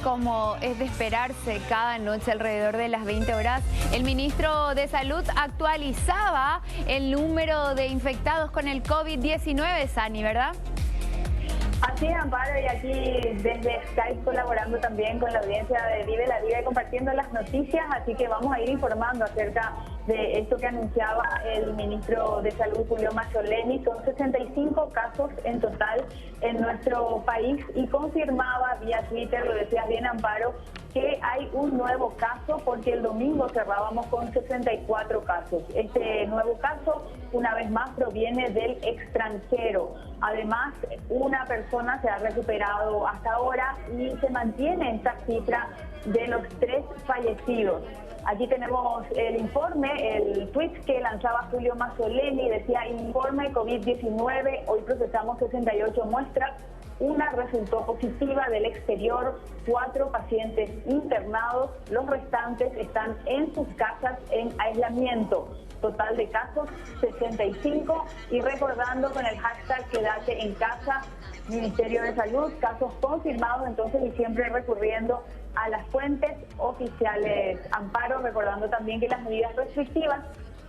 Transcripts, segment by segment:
como es de esperarse cada noche alrededor de las 20 horas, el ministro de Salud actualizaba el número de infectados con el COVID-19, Sani, ¿verdad? Así es, Amparo, y aquí desde Skype colaborando también con la audiencia de Vive la Vida y compartiendo las noticias, así que vamos a ir informando acerca de esto que anunciaba el ministro de Salud, Julio Mazzoleni. Son 65 casos en total en nuestro país y confirmaba vía Twitter, lo decías bien, Amparo, que hay un nuevo caso porque el domingo cerrábamos con 64 casos. Este nuevo caso, una vez más, proviene del extranjero. Además, una persona se ha recuperado hasta ahora y se mantiene esta cifra de los 3 fallecidos. Aquí tenemos el informe, el tweet que lanzaba Julio Mazzoleni, decía: informe COVID-19, hoy procesamos 68 muestras, una resultó positiva del exterior, 4 pacientes internados, los restantes están en sus casas en aislamiento. Total de casos 65, y recordando con el hashtag Quédate en casa, Ministerio de Salud, casos confirmados entonces, y siempre recurriendo a las fuentes oficiales. Amparo, recordando también que las medidas restrictivas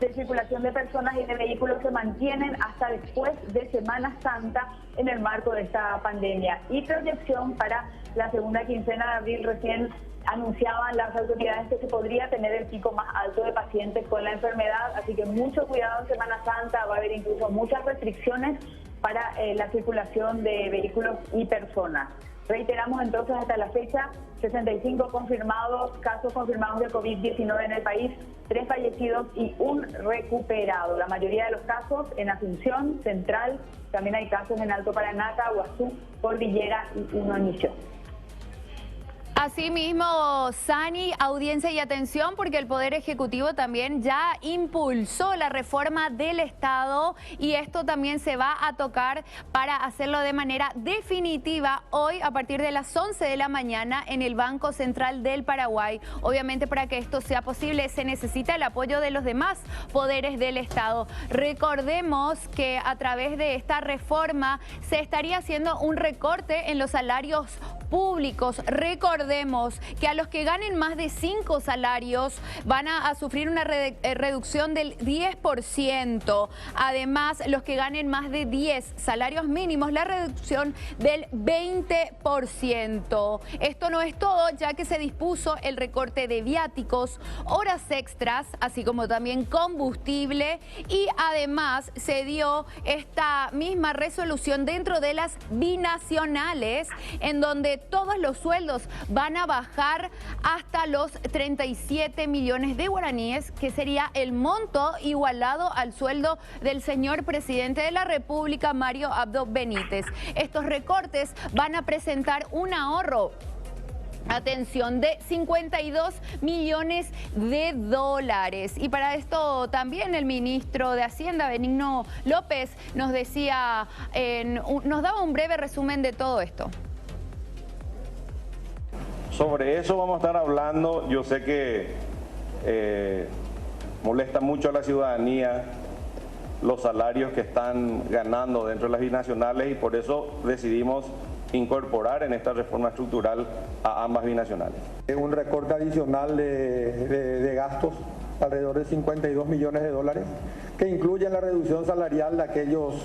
de circulación de personas y de vehículos se mantienen hasta después de Semana Santa en el marco de esta pandemia. Y proyección para la segunda quincena de abril, recién anunciaban las autoridades que se podría tener el pico más alto de pacientes con la enfermedad, así que mucho cuidado en Semana Santa, va a haber incluso muchas restricciones para la circulación de vehículos y personas. Reiteramos entonces hasta la fecha, 65 confirmados, casos confirmados de COVID-19 en el país, 3 fallecidos y 1 recuperado. La mayoría de los casos en Asunción, Central, también hay casos en Alto Paraná, Guazú, Cordillera y 1 en Misiones. Asimismo, Sani, audiencia y atención, porque el Poder Ejecutivo también ya impulsó la reforma del Estado y esto también se va a tocar para hacerlo de manera definitiva hoy a partir de las 11 de la mañana en el Banco Central del Paraguay. Obviamente, para que esto sea posible se necesita el apoyo de los demás poderes del Estado. Recordemos que a través de esta reforma se estaría haciendo un recorte en los salarios públicos. Recordemos que a los que ganen más de 5 salarios van a sufrir una reducción del 10%. Además, los que ganen más de 10 salarios mínimos, la reducción del 20%. Esto no es todo, ya que se dispuso el recorte de viáticos, horas extras, así como también combustible, y además se dio esta misma resolución dentro de las binacionales, en donde todos los sueldos van a bajar hasta los 37 millones de guaraníes, que sería el monto igualado al sueldo del señor presidente de la República, Mario Abdo Benítez. Estos recortes van a presentar un ahorro, atención, de 52 millones de dólares. Y para esto también el ministro de Hacienda, Benigno López, nos decía, nos daba un breve resumen de todo esto. Sobre eso vamos a estar hablando. Yo sé que molesta mucho a la ciudadanía los salarios que están ganando dentro de las binacionales, y por eso decidimos incorporar en esta reforma estructural a ambas binacionales. Un recorte adicional de gastos, alrededor de 52 millones de dólares, que incluyen la reducción salarial de aquellos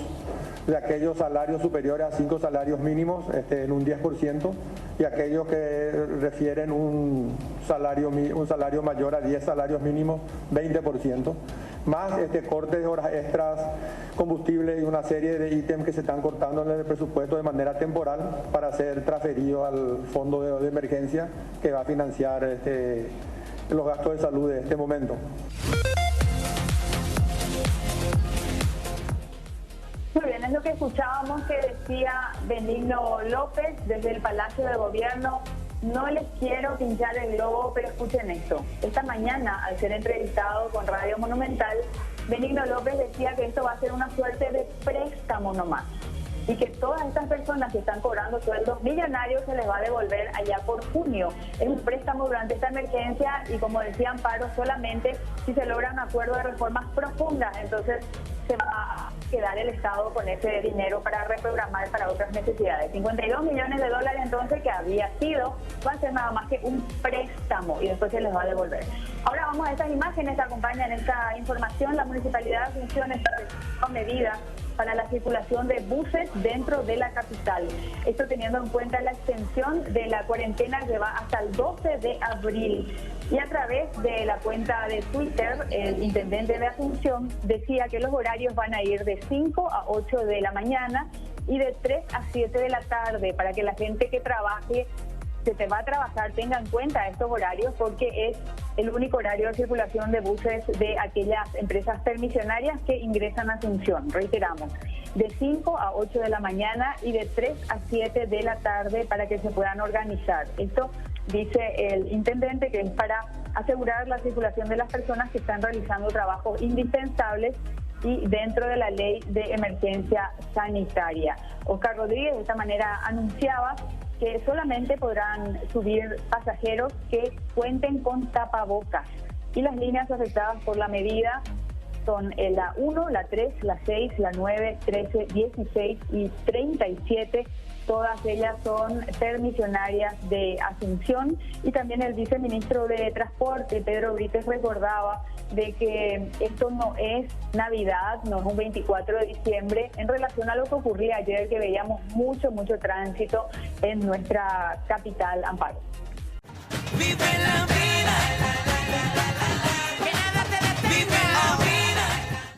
salarios superiores a 5 salarios mínimos en un 10%, y aquellos que refieren un salario mayor a 10 salarios mínimos, 20%, más corte de horas extras, combustible y una serie de ítems que se están cortando en el presupuesto de manera temporal para ser transferido al fondo de emergencia que va a financiar los gastos de salud de este momento. Muy bien, es lo que escuchábamos que decía Benigno López desde el Palacio de Gobierno. No les quiero pinchar el globo, pero escuchen esto. Esta mañana, al ser entrevistado con Radio Monumental, Benigno López decía que esto va a ser una suerte de préstamo nomás, y que todas estas personas que están cobrando sueldos millonarios se les va a devolver allá por junio. Es un préstamo durante esta emergencia y, como decía Amparo, solamente si se logra un acuerdo de reformas profundas. Entonces, se va a quedar el Estado con ese dinero para reprogramar para otras necesidades. 52 millones de dólares entonces que había sido, va a ser nada más que un préstamo y después se les va a devolver. Ahora vamos a estas imágenes que acompañan esta información. La Municipalidad de Asunción está tomando medidas para la circulación de buses dentro de la capital. Esto teniendo en cuenta la extensión de la cuarentena que va hasta el 12 de abril. Y a través de la cuenta de Twitter, el intendente de Asunción decía que los horarios van a ir de 5 a 8 de la mañana y de 3 a 7 de la tarde para que la gente que trabaje, que te va a trabajar, tenga en cuenta estos horarios porque es el único horario de circulación de buses de aquellas empresas permisionarias que ingresan a Asunción. Reiteramos, de 5 a 8 de la mañana y de 3 a 7 de la tarde para que se puedan organizar. Esto dice el intendente que es para asegurar la circulación de las personas que están realizando trabajos indispensables y dentro de la ley de emergencia sanitaria. Oscar Rodríguez de esta manera anunciaba que solamente podrán subir pasajeros que cuenten con tapabocas. Y las líneas afectadas por la medida son la 1, la 3, la 6, la 9, 13, 16 y 37. Todas ellas son permisionarias de Asunción. Y también el viceministro de Transporte, Pedro Brites, recordaba de que esto no es Navidad, no es un 24 de diciembre, en relación a lo que ocurría ayer, que veíamos mucho tránsito en nuestra capital, Amparo. Vive la vida.